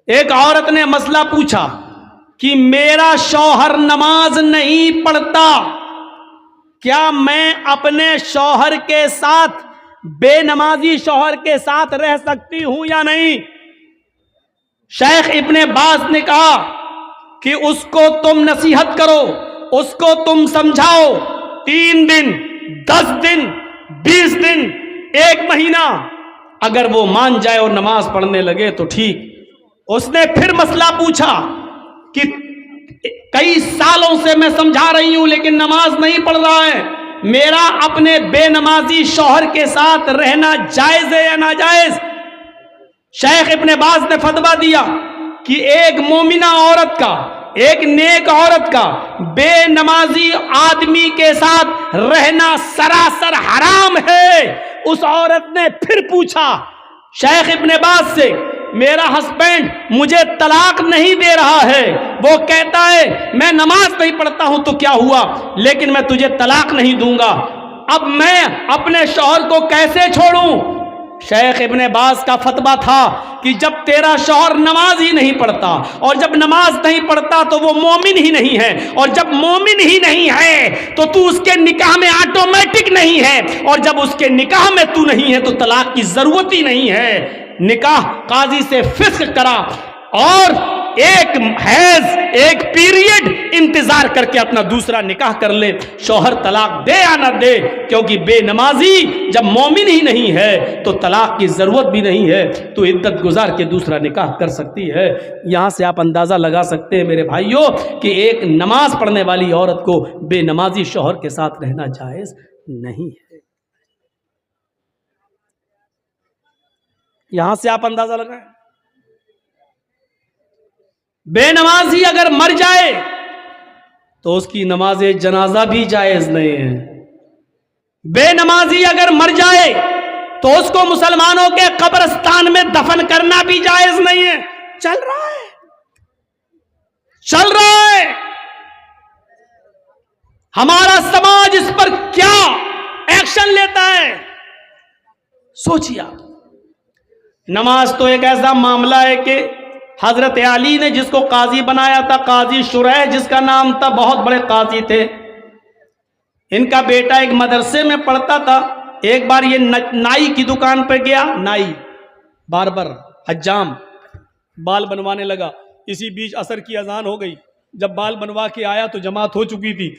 ایک عورت نے مسئلہ پوچھا کہ میرا شوہر نماز نہیں پڑھتا، کیا میں اپنے شوہر کے ساتھ بے نمازی شوہر کے ساتھ رہ سکتی ہوں یا نہیں؟ شیخ ابن باز نے کہا کہ اس کو تم نصیحت کرو، اس کو تم سمجھاؤ، 3 دن 10 دن 20 دن 1 مہینہ، اگر وہ مان جائے اور نماز پڑھنے لگے تو ٹھیک۔ اس نے پھر مسئلہ پوچھا کہ کئی سالوں سے میں سمجھا رہی ہوں لیکن نماز نہیں پڑھ رہا ہے، میرا اپنے بے نمازی شوہر کے ساتھ رہنا جائز ہے یا ناجائز؟ شیخ ابن باز نے فتویٰ دیا کہ ایک مومنہ عورت کا، ایک نیک عورت کا بے نمازی آدمی کے ساتھ رہنا سراسر حرام ہے۔ اس عورت نے پھر پوچھا شیخ ابن باز سے، میرا ہسبینڈ مجھے طلاق نہیں دے رہا ہے، وہ کہتا ہے میں نماز نہیں پڑھتا ہوں تو کیا ہوا، لیکن میں تجھے طلاق نہیں دوں گا، اب میں اپنے شوہر کو کیسے چھوڑوں؟ شیخ ابن باز کا فتویٰ تھا کہ جب تیرا شوہر نماز ہی نہیں پڑھتا، اور جب نماز نہیں پڑھتا تو وہ مومن ہی نہیں ہے، اور جب مومن ہی نہیں ہے تو اس کے نکاح میں آٹومیٹک نہیں ہے، اور جب اس کے نکاح میں تو نہیں ہے تو طلاق کی ضرورت ہی نہیں ہے۔ نکاح قاضی سے فسخ کرا اور ایک حیض، ایک پیریڈ انتظار کر کے اپنا دوسرا نکاح کر لے، شوہر طلاق دے یا نہ دے، کیونکہ بے نمازی جب مومن ہی نہیں ہے تو طلاق کی ضرورت بھی نہیں ہے، تو عدت گزار کے دوسرا نکاح کر سکتی ہے۔ یہاں سے آپ اندازہ لگا سکتے ہیں میرے بھائیوں کہ ایک نماز پڑھنے والی عورت کو بے نمازی شوہر کے ساتھ رہنا جائز نہیں ہے۔ یہاں سے آپ اندازہ لگائیں، بے نمازی اگر مر جائے تو اس کی نماز جنازہ بھی جائز نہیں ہے۔ بے نمازی اگر مر جائے تو اس کو مسلمانوں کے قبرستان میں دفن کرنا بھی جائز نہیں ہے۔ چل رہا ہے ہمارا سماج اس پر کیا ایکشن لیتا ہے، سوچیے آپ۔ نماز تو ایک ایسا معاملہ ہے کہ حضرت علی نے جس کو قاضی بنایا تھا، قاضی شریح جس کا نام تھا، بہت بڑے قاضی تھے، ان کا بیٹا ایک مدرسے میں پڑھتا تھا۔ ایک بار یہ نائی کی دکان پہ گیا، نائی باربر حجام بال بنوانے لگا، اسی بیچ عصر کی اذان ہو گئی، جب بال بنوا کے آیا تو جماعت ہو چکی تھی،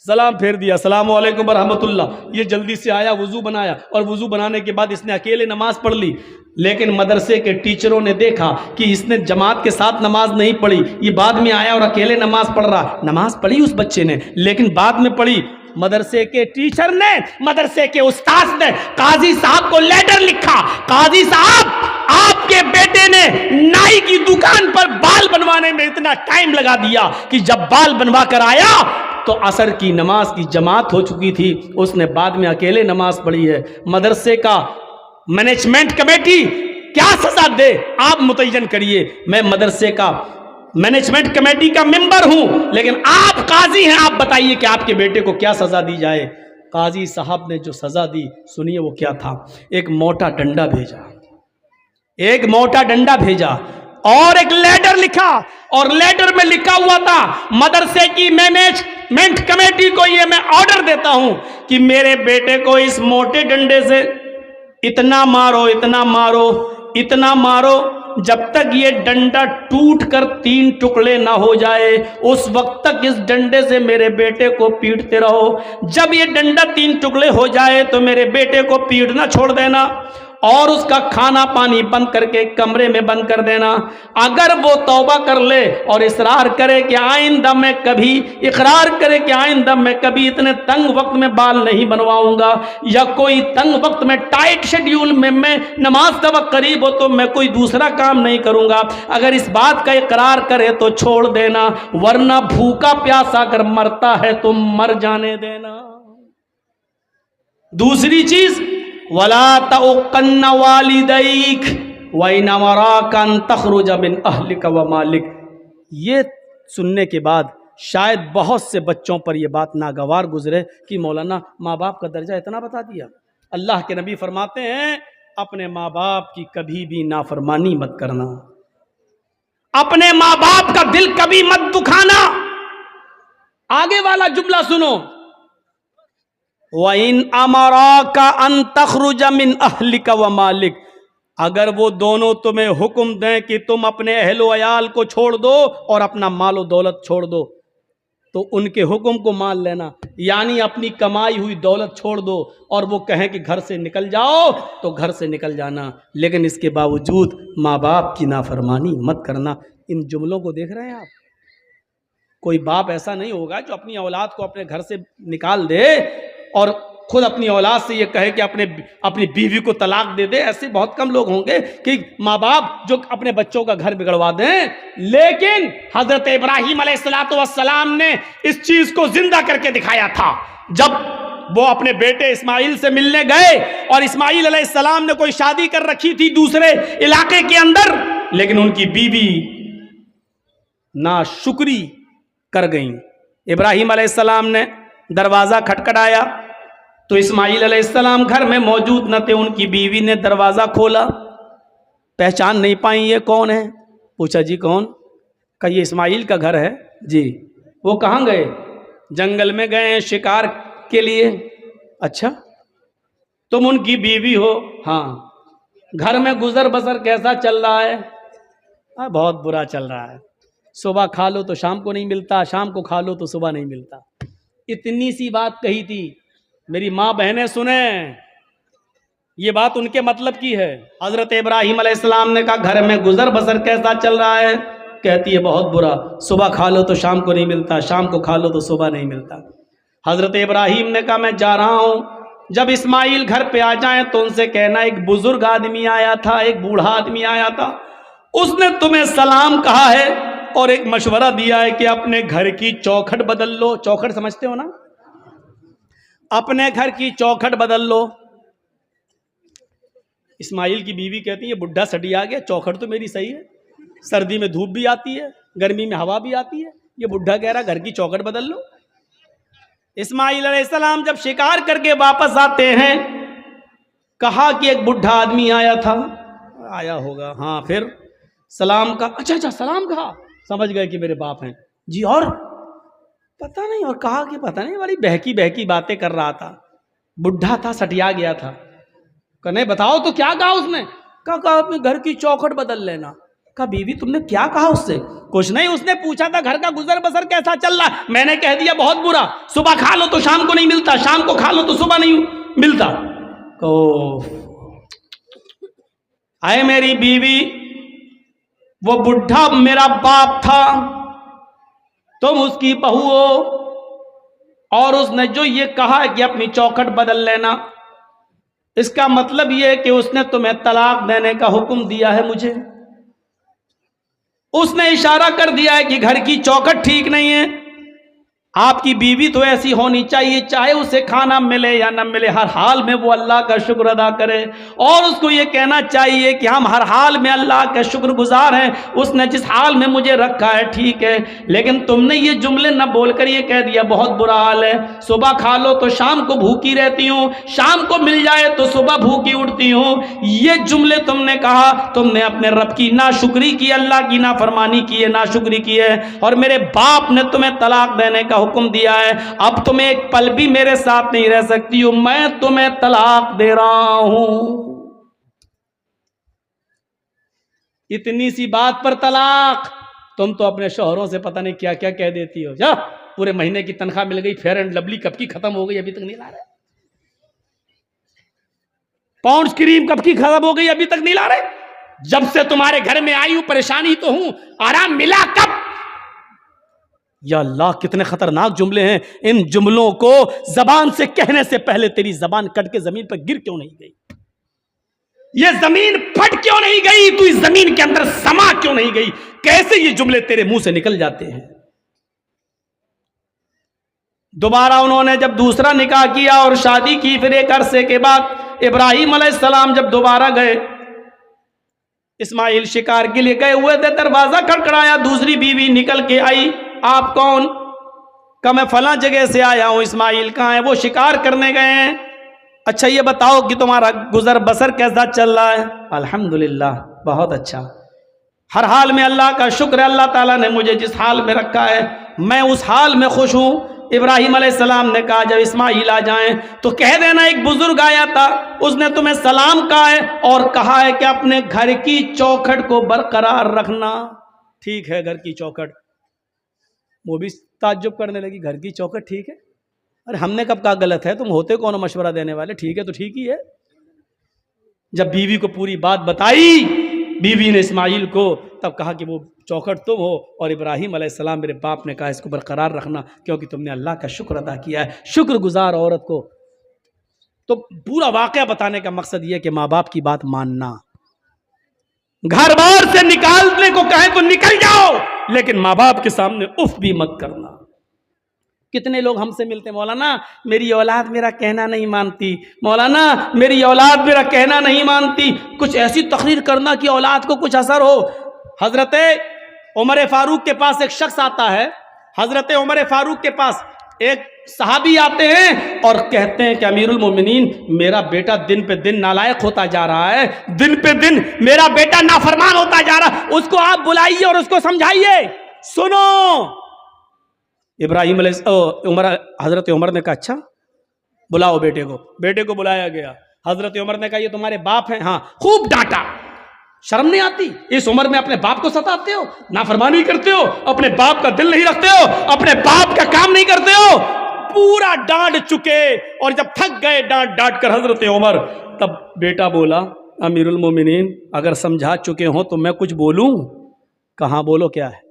سلام پھیر دیا، السلام علیکم ورحمۃ اللہ، یہ جلدی سے آیا، وضو بنایا، اور وضو بنانے کے بعد اس نے اکیلے نماز پڑھ لی، لیکن مدرسے کے ٹیچروں نے دیکھا کہ اس نے جماعت کے ساتھ نماز نہیں پڑھی، یہ بعد میں آیا اور اکیلے نماز پڑھ رہا۔ نماز پڑھی اس بچے نے لیکن بعد میں پڑھی، مدرسے کے ٹیچر نے، مدرسے کے استاذ نے قاضی صاحب کو لیٹر لکھا، قاضی صاحب آپ کے بیٹے نے نائی کی دکان پر بال بنوانے میں اتنا ٹائم لگا دیا کہ جب بال بنوا کر آیا تو عصر کی نماز کی جماعت ہو چکی تھی، اس نے بعد میں اکیلے نماز پڑھی ہے۔ مدرسے کا مینجمنٹ کمیٹی کیا سزا دے آپ متعین کریے، میں مدرسے کا مینجمنٹ کمیٹی کا ممبر ہوں، لیکن آپ قاضی ہیں، آپ بتائیے کہ آپ کے بیٹے کو کیا سزا دی جائے۔ قاضی صاحب نے جو سزا دی سنیے وہ کیا تھا، ایک موٹا ڈنڈا بھیجا اور ایک لیٹر لکھا، اور لیٹر میں لکھا ہوا تھا مدرسے کی مینجمنٹ کمیٹی کو یہ میں آرڈر دیتا ہوں کہ میرے بیٹے کو اس موٹے ڈنڈے سے اتنا مارو جب تک یہ ڈنڈا ٹوٹ کر 3 ٹکڑے نہ ہو جائے، اس وقت تک اس ڈنڈے سے میرے بیٹے کو پیٹتے رہو، جب یہ ڈنڈا 3 ٹکڑے ہو جائے تو میرے بیٹے کو پیٹنا چھوڑ دینا، اور اس کا کھانا پانی بند کر کے کمرے میں بند کر دینا۔ اگر وہ توبہ کر لے اور اقرار کرے کہ آئندہ میں کبھی اتنے تنگ وقت میں بال نہیں بنواؤں گا، یا کوئی تنگ وقت میں ٹائٹ شیڈیول میں نماز کا وقت قریب ہو تو میں کوئی دوسرا کام نہیں کروں گا، اگر اس بات کا اقرار کرے تو چھوڑ دینا، ورنہ بھوکا پیاسا کر مرتا ہے تو مر جانے دینا۔ دوسری چیز، وَلَا تَعُقَّنَّ وَالِدَيْكَ وَإِنْ أَمَرَاكَ أَن تَخْرُجَ مِنْ أَهْلِكَ وَمَالِكَ۔ یہ سننے کے بعد شاید بہت سے بچوں پر یہ بات ناگوار گزرے کہ مولانا ماں باپ کا درجہ اتنا بتا دیا۔ اللہ کے نبی فرماتے ہیں اپنے ماں باپ کی کبھی بھی نافرمانی مت کرنا۔ اپنے ماں باپ کا دل کبھی مت دکھانا. آگے والا جملہ سنو. وَإِنْ أَمَرَاكَ أَن تَخْرُجَ مِنْ أَهْلِكَ وَمَالِكَ، اگر وہ دونوں تمہیں حکم دیں کہ تم اپنے اہل و عیال کو چھوڑ دو اور اپنا مال و دولت چھوڑ دو، تو ان کے حکم کو مان لینا. یعنی اپنی کمائی ہوئی دولت چھوڑ دو، اور وہ کہیں کہ گھر سے نکل جاؤ تو گھر سے نکل جانا، لیکن اس کے باوجود ماں باپ کی نافرمانی مت کرنا. ان جملوں کو دیکھ رہے ہیں آپ؟ کوئی باپ ایسا نہیں ہوگا جو اپنی اولاد کو اپنے گھر سے نکال دے اور خود اپنی اولاد سے یہ کہے کہ اپنی بیوی کو طلاق دے دے. ایسے بہت کم لوگ ہوں گے کہ ماں باپ جو اپنے بچوں کا گھر بگڑوا دیں. لیکن حضرت ابراہیم علیہ السلام نے اس چیز کو زندہ کر کے دکھایا تھا. جب وہ اپنے بیٹے اسماعیل سے ملنے گئے اور اسماعیل علیہ السلام نے کوئی شادی کر رکھی تھی دوسرے علاقے کے اندر، لیکن ان کی بیوی ناشکری کر گئیں. ابراہیم علیہ السلام نے دروازہ کھٹکھٹایا تو اسماعیل علیہ السلام گھر میں موجود نہ تھے. ان کی بیوی نے دروازہ کھولا، پہچان نہیں پائیں یہ کون ہے. پوچھا جی کون؟ کہ یہ اسماعیل کا گھر ہے. جی. وہ کہاں گئے؟ جنگل میں گئے ہیں شکار کے لیے. اچھا تم ان کی بیوی ہو؟ ہاں. گھر میں گزر بسر کیسا چل رہا ہے؟ بہت برا چل رہا ہے. صبح کھا لو تو شام کو نہیں ملتا، شام کو کھا لو تو صبح نہیں ملتا. اتنی سی بات کہی تھی. میری ماں بہنیں سنیں، یہ بات ان کے مطلب کی ہے. حضرت ابراہیم علیہ السلام نے کہا گھر میں گزر بسر کیسا چل رہا ہے؟ کہتی ہے بہت برا. صبح کھا لو تو شام کو نہیں ملتا، شام کو کھا لو تو صبح نہیں ملتا. حضرت ابراہیم نے کہا میں جا رہا ہوں، جب اسماعیل گھر پہ آ جائیں تو ان سے کہنا ایک بزرگ آدمی آیا تھا، ایک بوڑھا آدمی آیا تھا، اس نے تمہیں سلام کہا ہے اور ایک مشورہ دیا ہے کہ اپنے گھر کی چوکھٹ بدل لو. چوکھٹ سمجھتے ہو نا؟ اپنے گھر کی چوکھٹ بدل لو. اسماعیل کی بیوی کہتی ہے یہ بڈھا سٹی آ گیا، چوکھٹ تو میری صحیح ہے، سردی میں دھوپ بھی آتی ہے، گرمی میں ہوا بھی آتی ہے، یہ بڈھا کہہ رہا گھر کی چوکھٹ بدل لو. اسماعیل علیہ السلام جب شکار کر کے واپس آتے ہیں، کہا کہ ایک بڈھا آدمی آیا تھا. آیا ہوگا ہاں. پھر سلام کا. اچھا سلام کہا، سمجھ گئے کہ میرے باپ ہیں. جی اور پتہ نہیں، اور کہا کہ پتہ نہیں والی بہکی باتیں کر رہا تھا، بڈھا تھا سٹیا گیا تھا. کہ نہیں بتاؤ تو کیا کہا اس نے؟ کہا اپنے گھر کی چوکھٹ بدل لینا. کہا بیوی تم نے کیا کہا اس سے؟ کچھ نہیں، اس نے پوچھا تھا گھر کا گزر بسر کیسا چل رہا ہے، میں نے کہہ دیا بہت برا. صبح کھا لو تو شام کو نہیں ملتا، شام کو کھا لو تو صبح نہیں ملتا. اے میری بیوی، وہ بڈھا میرا باپ تھا، تم اس کی بہو ہو، اور اس نے جو یہ کہا کہ اپنی چوکھٹ بدل لینا، اس کا مطلب یہ ہے کہ اس نے تمہیں طلاق دینے کا حکم دیا ہے. مجھے اس نے اشارہ کر دیا ہے کہ گھر کی چوکھٹ ٹھیک نہیں ہے. آپ کی بیوی تو ایسی ہونی چاہیے، چاہے اسے کھانا ملے یا نہ ملے، ہر حال میں وہ اللہ کا شکر ادا کرے، اور اس کو یہ کہنا چاہیے کہ ہم ہر حال میں اللہ کا شکر گزار ہیں، اس نے جس حال میں مجھے رکھا ہے ٹھیک ہے. لیکن تم نے یہ جملے نہ بول کر یہ کہہ دیا بہت برا حال ہے، صبح کھا لو تو شام کو بھوکی رہتی ہوں، شام کو مل جائے تو صبح بھوکی اٹھتی ہوں. یہ جملے تم نے کہا، تم نے اپنے رب کی ناشکری کی، اللہ کی نافرمانی کی ہے، ناشکری کی ہے، اور میرے باپ نے تمہیں طلاق دینے کا حکم دیا ہے. اب تم ایک پل بھی میرے ساتھ نہیں رہ سکتی ہو، میں تمہیں طلاق دے رہا ہوں. اتنی سی بات پر طلاق. تم تو اپنے شوہروں سے پتہ نہیں کیا کیا کہہ دیتی ہو. جا، پورے مہینے کی تنخواہ مل گئی، فیئر اینڈ لولی کب کی ختم ہو گئی ابھی تک نہیں لا رہے، پاؤنڈز کریم کب کی ختم ہو گئی ابھی تک نہیں لا رہے. جب سے تمہارے گھر میں آئی ہوں پریشانی تو ہوں، آرام ملا کب؟ یا اللہ کتنے خطرناک جملے ہیں. ان جملوں کو زبان سے کہنے سے پہلے تیری زبان کٹ کے زمین پر گر کیوں نہیں گئی؟ یہ زمین پھٹ کیوں نہیں گئی؟ تو اس زمین کے اندر سما کیوں نہیں گئی؟ کیسے یہ جملے تیرے منہ سے نکل جاتے ہیں؟ دوبارہ انہوں نے جب دوسرا نکاح کیا اور شادی کی، پھر ایک عرصے کے بعد ابراہیم علیہ السلام جب دوبارہ گئے، اسماعیل شکار کے لیے گئے ہوئے تھے، دروازہ کھڑکھڑایا، دوسری بیوی نکل کے آئی. آپ کون؟ کہ میں فلاں جگہ سے آیا ہوں. اسماعیل کہاں ہے؟ وہ شکار کرنے گئے ہیں. اچھا یہ بتاؤ کہ تمہارا گزر بسر کیسا چل رہا ہے؟ الحمدللہ بہت اچھا. ہر حال میں اللہ کا شکر ہے، اللہ تعالیٰ نے مجھے جس حال میں رکھا ہے میں اس حال میں خوش ہوں۔ ابراہیم علیہ السلام نے کہا جب اسماعیل آ جائیں تو کہہ دینا ایک بزرگ آیا تھا، اس نے تمہیں سلام کہا ہے اور کہا ہے کہ اپنے گھر کی چوکھٹ کو برقرار رکھنا۔ ٹھیک ہے گھر کی چوکھٹ، وہ بھی تعجب کرنے لگی، گھر کی چوکھٹ ٹھیک ہے؟ ارے ہم نے کب کہا غلط ہے؟ تم ہوتے کون مشورہ دینے والے؟ ٹھیک ہے تو ٹھیک ہی ہے۔ جب بیوی کو پوری بات بتائی بیوی نے اسماعیل کو، تب کہا کہ وہ چوکھٹ تم ہو، اور ابراہیم علیہ السلام میرے باپ نے کہا اس کو برقرار رکھنا کیونکہ تم نے اللہ کا شکر ادا کیا ہے۔ شکر گزار عورت کو تو پورا واقعہ بتانے کا مقصد یہ کہ ماں باپ کی بات ماننا، گھر بار سے نکالنے کو کہیں تو نکل جاؤ، لیکن ماں باپ کے سامنے اف بھی مت کرنا۔ کتنے لوگ ہم سے ملتے، مولانا میری اولاد میرا کہنا نہیں مانتی، مولانا میری اولاد میرا کہنا نہیں مانتی۔ کچھ ایسی تقریر کرنا کہ اولاد کو کچھ اثر ہو۔ حضرت عمر فاروق کے پاس ایک شخص آتا ہے، حضرت عمر فاروق کے پاس ایک صحابی آتے ہیں اور کہتے ہیں کہ امیر المومنین میرا بیٹا دن پہ دن نالائق ہوتا جا رہا ہے، دن پہ دن میرا بیٹا نافرمان ہوتا جا رہا ہے، اس کو آپ بلائیے اور اس کو سمجھائیے۔ سنو، ابراہیم علیہ حضرت عمر نے کہا اچھا بلاؤ بیٹے کو۔ بیٹے کو بلایا گیا، حضرت عمر نے کہا یہ تمہارے باپ ہیں؟ ہاں۔ خوب ڈانٹا، شرم نہیں آتی؟ اس عمر میں اپنے باپ کو ستاتے ہو، نافرمانی کرتے ہو، اپنے باپ کا دل نہیں رکھتے ہو، اپنے باپ کا کام نہیں کرتے ہو۔ پورا ڈانٹ چکے اور جب تھک گئے ڈانٹ ڈانٹ کر حضرت عمر، تب بیٹا بولا امیر المومنین اگر سمجھا چکے ہوں تو میں کچھ بولوں؟ کہاں بولو کیا ہے،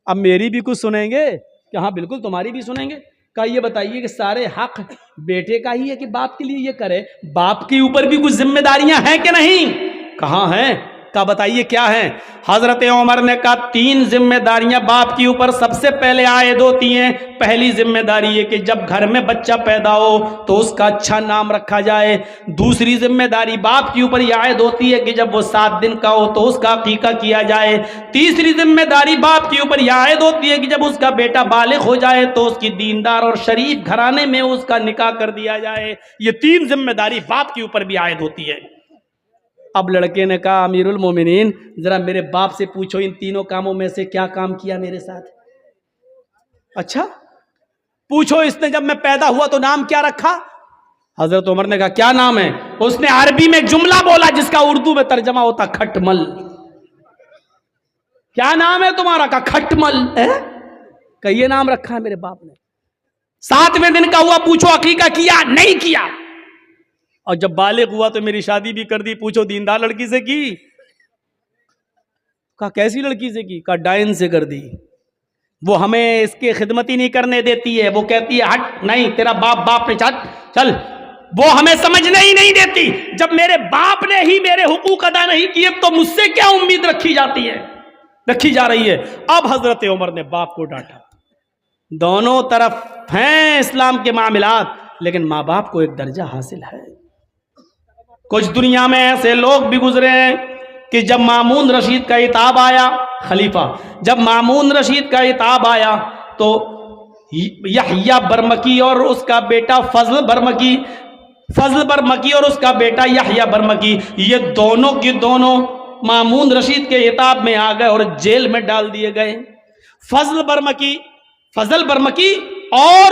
اب میری بھی کچھ سنیں گے؟ کہ ہاں بالکل تمہاری بھی سنیں گے۔ کہا یہ بتائیے کہ سارے حق بیٹے کا ہی ہے کہ باپ کے لیے یہ کرے؟ باپ کے اوپر بھی کچھ ذمہ داریاں ہیں کہ نہیں؟ کہاں ہیں؟ کہا بتائیے کیا ہیں؟ حضرت عمر نے کہا 3 ذمہ داریاں باپ کے اوپر سب سے پہلے عائد ہوتی ہیں۔ پہلی ذمہ داری یہ کہ جب گھر میں بچہ پیدا ہو تو اس کا اچھا نام رکھا جائے۔ دوسری ذمہ داری باپ کے اوپر یہ عائد ہوتی ہے کہ جب وہ 7 دن کا ہو تو اس کا عقیقہ کیا جائے۔ تیسری ذمہ داری باپ کے اوپر یہ عائد ہوتی ہے کہ جب اس کا بیٹا بالغ ہو جائے تو اس کی دیندار اور شریف گھرانے میں اس کا نکاح کر دیا جائے۔ یہ 3 ذمہ داری باپ کے اوپر بھی عائد ہوتی ہے۔ اب لڑکے نے کہا امیر المومنین ذرا میرے باپ سے پوچھو ان تینوں کاموں میں سے کیا کام کیا میرے ساتھ؟ اچھا پوچھو اس نے جب میں پیدا ہوا تو نام کیا رکھا؟ حضرت عمر نے کہا کیا نام ہے؟ اس نے عربی میں ایک جملہ بولا جس کا اردو میں ترجمہ ہوتا کھٹمل۔ کیا نام ہے تمہارا؟ کہا کھٹمل۔ کہ یہ نام رکھا ہے میرے باپ نے۔ 7ویں دن کا ہوا، پوچھو عقیقہ کیا؟ نہیں کیا۔ اور جب بالغ ہوا تو میری شادی بھی کر دی، پوچھو دیندار لڑکی سے کی؟ کہا کیسی لڑکی سے کی؟ کہا ڈائن سے کر دی، وہ ہمیں اس کی خدمت ہی نہیں کرنے دیتی ہے، وہ کہتی ہے ہٹ نہیں تیرا باپ نے چل، وہ ہمیں سمجھنے ہی نہیں دیتی۔ جب میرے باپ نے ہی میرے حقوق ادا نہیں کیے تو مجھ سے کیا امید رکھی جا رہی ہے؟ اب حضرت عمر نے باپ کو ڈانٹا۔ دونوں طرف ہیں اسلام کے معاملات، لیکن ماں باپ کو ایک درجہ حاصل ہے۔ کچھ دنیا میں ایسے لوگ بھی گزرے ہیں کہ جب مامون رشید کا خطاب آیا، خلیفہ جب مامون رشید کا خطاب آیا تو یحییٰ برمکی اور اس کا بیٹا فضل برمکی اور اس کا بیٹا یحییٰ برمکی، یہ دونوں کے دونوں مامون رشید کے خطاب میں آ گئے اور جیل میں ڈال دیے گئے۔ فضل برمکی اور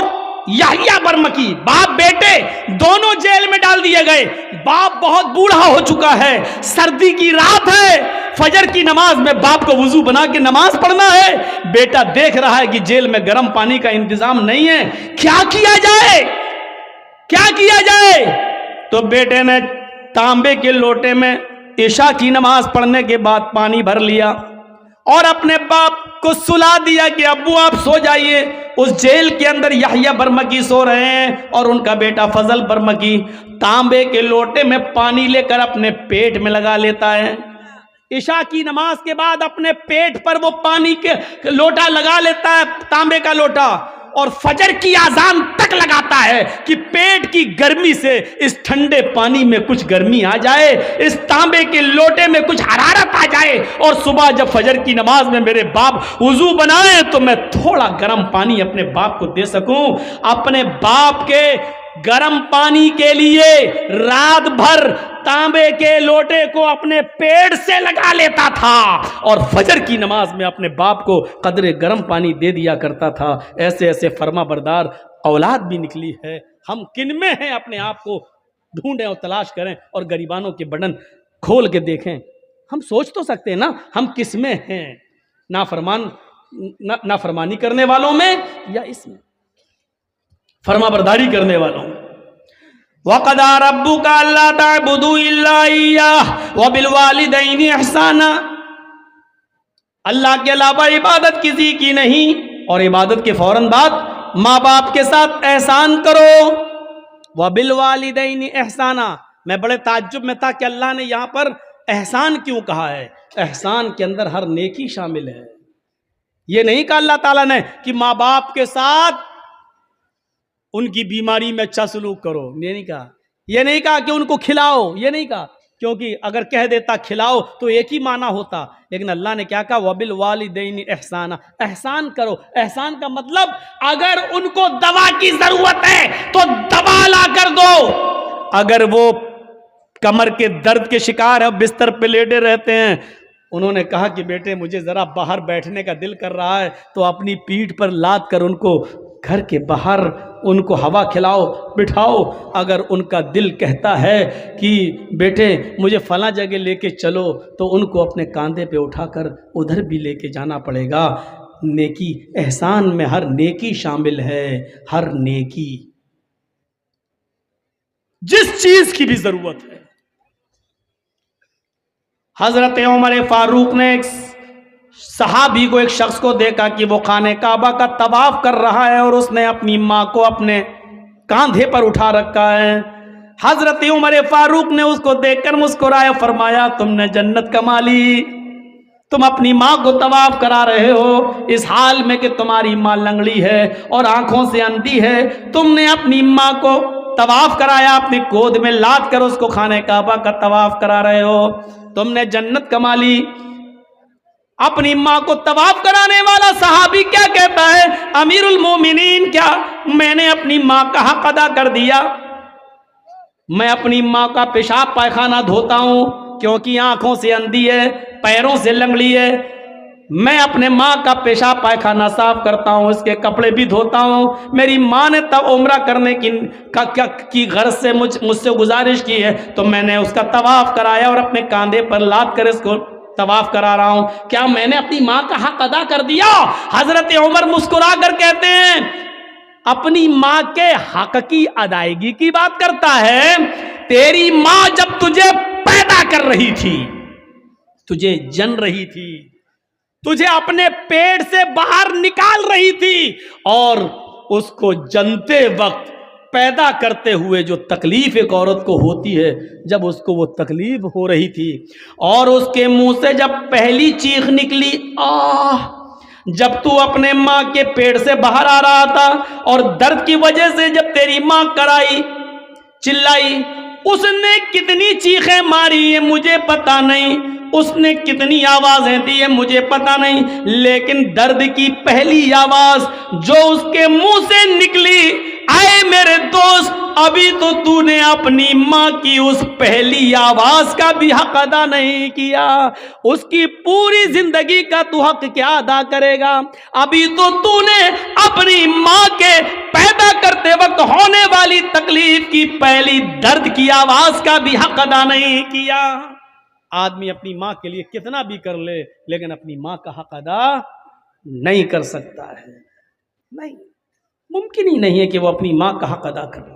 یحییٰ برمکی باپ بیٹے دونوں جیل میں ڈال دیے گئے۔ باپ بہت بوڑھا ہو چکا ہے، سردی کی رات ہے، فجر کی نماز میں باپ کو وضو بنا کے نماز پڑھنا ہے، بیٹا دیکھ رہا ہے کہ جیل میں گرم پانی کا انتظام نہیں ہے، کیا کیا جائے؟ تو بیٹے نے تانبے کے لوٹے میں عشاء کی نماز پڑھنے کے بعد پانی بھر لیا اور اپنے باپ کو سلا دیا کہ ابو آپ سو جائیے۔ اس جیل کے اندر یحییٰ برمکی سو رہے ہیں اور ان کا بیٹا فضل برمکی تانبے کے لوٹے میں پانی لے کر اپنے پیٹ میں لگا لیتا ہے۔ عشاء کی نماز کے بعد اپنے پیٹ پر وہ پانی کے لوٹا لگا لیتا ہے، تانبے کا لوٹا، اور فجر کی اذان تک لگاتا ہے کہ پیٹ کی گرمی سے اس ٹھنڈے پانی میں کچھ گرمی آ جائے، اس تانبے کے لوٹے میں کچھ حرارت آ جائے، اور صبح جب فجر کی نماز میں میرے باپ وضو بنائے تو میں تھوڑا گرم پانی اپنے باپ کو دے سکوں۔ اپنے باپ کے گرم پانی کے لیے رات بھر تانبے کے لوٹے کو اپنے پیٹ سے لگا لیتا تھا اور فجر کی نماز میں اپنے باپ کو قدرے گرم پانی دے دیا کرتا تھا. ایسے ایسے فرما بردار اولاد بھی نکلی ہے. ہم کن میں ہیں اپنے آپ کو ڈھونڈیں اور تلاش کریں اور گریبانوں کے بٹن کھول کے دیکھیں. ہم سوچ تو سکتے ہیں نا ہم کس میں ہیں, نافرمانی کرنے والوں میں یا اس میں فرما برداری کرنے والوں میں. وَقَضَىٰ رَبُّكَ أَلَّا تَعْبُدُوا إِلَّا إِيَّاهُ وَبِالْوَالِدَيْنِ إِحْسَانًا. اللہ کے علاوہ عبادت کسی کی نہیں, اور عبادت کے فوراً بعد ماں باپ کے ساتھ احسان کرو. وَبِالْوَالِدَيْنِ إِحْسَانًا. میں بڑے تعجب میں تھا کہ اللہ نے یہاں پر احسان کیوں کہا ہے. احسان کے اندر ہر نیکی شامل ہے. یہ نہیں کہا اللہ تعالیٰ نے کہ ماں باپ کے ساتھ ان کی بیماری میں اچھا سلوک کرو, یہ نہیں کہا. یہ نہیں کہا کہ ان کو کھلاؤ, یہ نہیں کہا, کیونکہ اگر کہہ دیتا کھلاؤ تو ایک ہی معنی ہوتا. لیکن اللہ نے کیا کہا, وَبِالْوَالِدَيْنِ إِحْسَانًا. احسان کرو. احسان کا مطلب اگر ان کو دوا کی ضرورت ہے تو دوا لا کر دو. اگر وہ کمر کے درد کے شکار ہیں, بستر پہ لیٹے رہتے ہیں, انہوں نے کہا کہ بیٹے مجھے ذرا باہر بیٹھنے کا دل کر رہا ہے, تو اپنی پیٹھ پر لاد کر ان کو گھر کے باہر ان کو ہوا کھلاؤ, بٹھاؤ. اگر ان کا دل کہتا ہے کہ بیٹے مجھے فلاں جگہ لے کے چلو, تو ان کو اپنے کاندھے پہ اٹھا کر ادھر بھی لے کے جانا پڑے گا. نیکی, احسان میں ہر نیکی شامل ہے, ہر نیکی, جس چیز کی بھی ضرورت ہے. حضرت عمر فاروق نے ایک صحابی کو, ایک شخص کو دیکھا کہ وہ خانہ کعبہ کا طواف کر رہا ہے اور اس نے اپنی ماں کو اپنے کاندھے پر اٹھا رکھا ہے. حضرت عمر فاروق نے اس کو دیکھ کر مسکرایا, فرمایا تم نے جنت کما لی. تم اپنی ماں کو طواف کرا رہے ہو اس حال میں کہ تمہاری ماں لنگڑی ہے اور آنکھوں سے اندھی ہے. تم نے اپنی ماں کو طواف کرایا, اپنی گود میں لاد کر اس کو خانہ کعبہ کا طواف کرا رہے ہو. تم نے جنت کما لی. اپنی ماں کو طواف کرانے والا صحابی کیا کہتا ہے, امیر المومنین کیا میں نے اپنی ماں کا حق ادا کر دیا؟ میں اپنی ماں کا پیشاب پائخانہ دھوتا ہوں کیونکہ آنکھوں سے اندھی ہے, پیروں سے لنگڑی ہے. میں اپنے ماں کا پیشاب پائخانہ صاف کرتا ہوں, اس کے کپڑے بھی دھوتا ہوں. میری ماں نے تب عمرہ کرنے کی غرض سے مجھ سے گزارش کی ہے, تو میں نے اس کا طواف کرایا اور اپنے کاندھے پر لاد کر اس کو طواف کرا رہا ہوں. کیا میں نے اپنی ماں کا حق ادا کر دیا؟ حضرت عمر مسکرا کر کہتے ہیں اپنی ماں کے حق کی ادائیگی کی بات کرتا ہے. تیری ماں جب تجھے پیدا کر رہی تھی, تجھے جن رہی تھی, تجھے اپنے پیٹ سے باہر نکال رہی تھی, اور اس کو جنتے وقت پیدا کرتے ہوئے جو تکلیف ایک عورت کو ہوتی ہے, جب اس کو وہ تکلیف ہو رہی تھی اور اس کے منہ سے جب پہلی چیخ نکلی آہ, جب تو اپنے ماں کے پیٹ سے باہر آ رہا تھا اور درد کی وجہ سے جب تیری ماں کرائی, چلائی, اس نے کتنی چیخیں ماری ہیں مجھے پتا نہیں, اس نے کتنی آوازیں دی ہیں مجھے پتا نہیں, لیکن درد کی پہلی آواز جو اس کے منہ سے نکلی, اے میرے دوست ابھی تو نے اپنی ماں کی اس پہلی آواز کا بھی حق ادا نہیں کیا. اس کی پوری زندگی کا تو حق کیا ادا کرے گا؟ ابھی تو نے اپنی ماں کے پیدا کرتے وقت ہونے والی تکلیف کی پہلی درد کی آواز کا بھی حق ادا نہیں کیا. آدمی اپنی ماں کے لیے کتنا بھی کر لے لیکن اپنی ماں کا حق ادا نہیں کر سکتا ہے. نہیں, ممکن ہی نہیں ہے کہ وہ اپنی ماں کا حق ادا کر لے.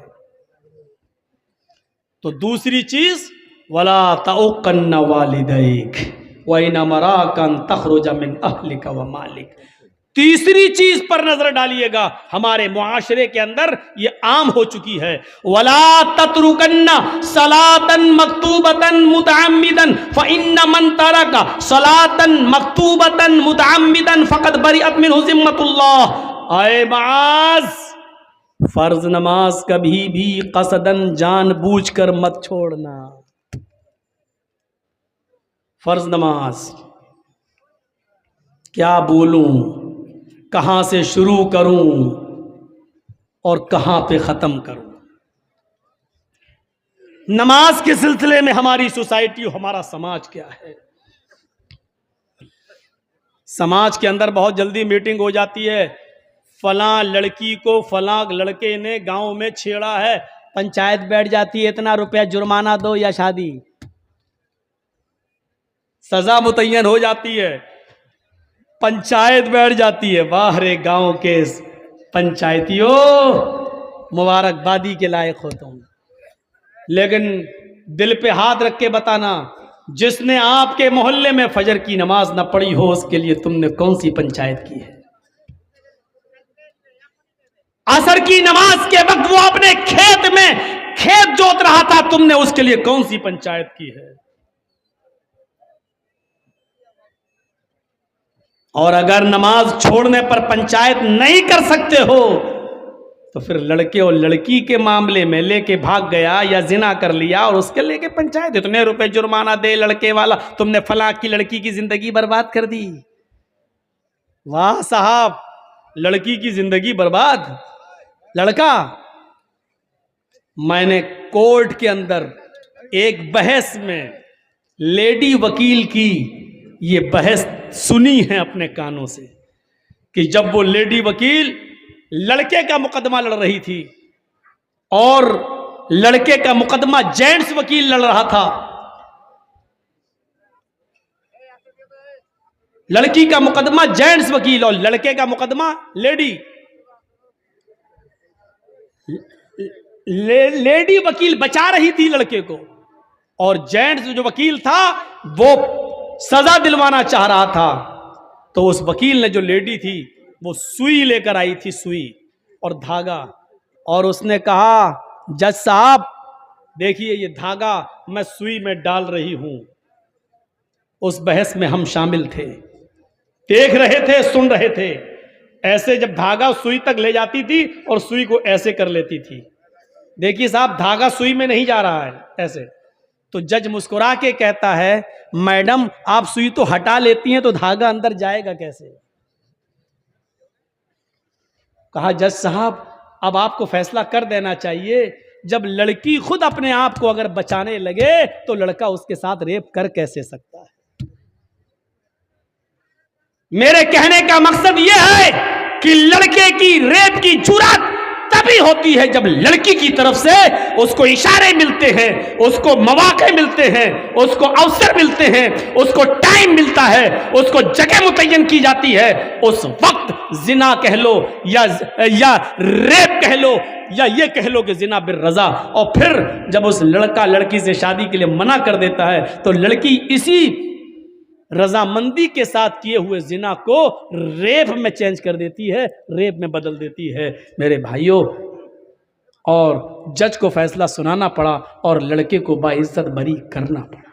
تو دوسری چیز وَلَا تَعُقَّنَّ وَالِدَيْكَ وَإِنْ أَمَرَاكَ أَن تَخْرُجَ مِنْ أَهْلِكَ وَمَالِكَ. تیسری چیز پر نظر ڈالیے گا, ہمارے معاشرے کے اندر یہ عام ہو چکی ہے. وَلَا تَتْرُكَنَّ صَلَاةً مَكْتُوبَةً مُتَعَمِّدًا فَإِنَّ مَنْ تَرَكَ صَلَاةً مَكْتُوبَةً مُتَعَمِّدًا فَقَدْ بَرِئَتْ مِنْهُ ذِمَّةُ اللَّهِ. اے معاذ, فرض نماز کبھی بھی قصدن جان بوجھ کر مت چھوڑنا. فرض نماز کیا بولوں, کہاں سے شروع کروں اور کہاں پہ ختم کروں؟ نماز کے سلسلے میں ہماری سوسائٹی اور ہمارا سماج کیا ہے؟ سماج کے اندر بہت جلدی میٹنگ ہو جاتی ہے، فلاں لڑکی کو فلاں لڑکے نے گاؤں میں چھیڑا ہے، پنچایت بیٹھ جاتی ہے، اتنا روپیہ جرمانہ دو یا شادی، سزا متعین ہو جاتی ہے، پنچایت بیٹھ جاتی ہے۔ واہ رے گاؤں کے پنچایتیوں، مبارکبادی کے لائق ہو تم، لیکن دل پہ ہاتھ رکھ کے بتانا، جس نے آپ کے محلے میں فجر کی نماز نہ پڑھی ہو، اس کے لیے تم نے کون سی پنچایت کی ہے؟ عصر کی نماز کے وقت وہ اپنے کھیت میں کھیت جوت رہا تھا، تم نے اس کے لیے کون سی پنچایت کی ہے؟ اور اگر نماز چھوڑنے پر پنچایت نہیں کر سکتے ہو تو پھر لڑکے اور لڑکی کے معاملے میں لے کے بھاگ گیا یا زنا کر لیا اور اس کے لے کے پنچایت اتنے روپے جرمانہ دے لڑکے والا، تم نے فلاں کی لڑکی کی زندگی برباد کر دی۔ واہ صاحب، لڑکی کی زندگی برباد، لڑکا۔ میں نے کورٹ کے اندر ایک بحث میں لیڈی وکیل کی یہ بحث سنی ہے اپنے کانوں سے، کہ جب وہ لیڈی وکیل لڑکے کا مقدمہ لڑ رہی تھی اور لڑکے کا مقدمہ جینٹس وکیل لڑ رہا تھا، لڑکی کا مقدمہ جینٹس وکیل اور لڑکے کا مقدمہ لیڈی وکیل بچا رہی تھی لڑکے کو، اور جینٹس جو وکیل تھا وہ سزا دلوانا چاہ رہا تھا۔ تو اس وکیل نے جو لیڈی تھی وہ سوئی لے کر آئی تھی، سوئی اور دھاگا، اور اس نے کہا جج صاحب دیکھیے یہ دھاگا میں سوئی میں ڈال رہی ہوں۔ اس بحث میں ہم شامل تھے، دیکھ رہے تھے، سن رہے تھے۔ ایسے جب دھاگا سوئی تک لے جاتی تھی اور سوئی کو ایسے کر لیتی تھی، دیکھیے صاحب دھاگا سوئی میں نہیں جا رہا ہے ایسے، تو جج مسکرا کے کہتا ہے میڈم آپ سوئی تو ہٹا لیتی ہیں تو دھاگا اندر جائے گا کیسے؟ کہا جج صاحب اب آپ کو فیصلہ کر دینا چاہیے، جب لڑکی خود اپنے آپ کو اگر بچانے لگے تو لڑکا اس کے ساتھ ریپ کر کیسے سکتا ہے؟ میرے کہنے کا مقصد یہ ہے کہ لڑکے کی ریپ کی جرات تبھی ہوتی ہے جب لڑکی کی طرف سے اس کو اشارے ملتے ہیں، اس کو مواقع ملتے ہیں، اس کو اوسر ملتے ہیں، اس کو ٹائم ملتا ہے، اس کو جگہ متعین کی جاتی ہے، اس وقت زنا کہہ لو یا ریپ کہہ لو یا یہ کہہ لو کہ زنا بالرضا۔ اور پھر جب اس لڑکا لڑکی سے شادی کے لیے منع کر دیتا ہے تو لڑکی اسی رضامندی کے ساتھ کیے ہوئے زنا کو ریپ میں چینج کر دیتی ہے، ریپ میں بدل دیتی ہے۔ میرے بھائیوں، اور جج کو فیصلہ سنانا پڑا اور لڑکے کو باعزت بری کرنا پڑا۔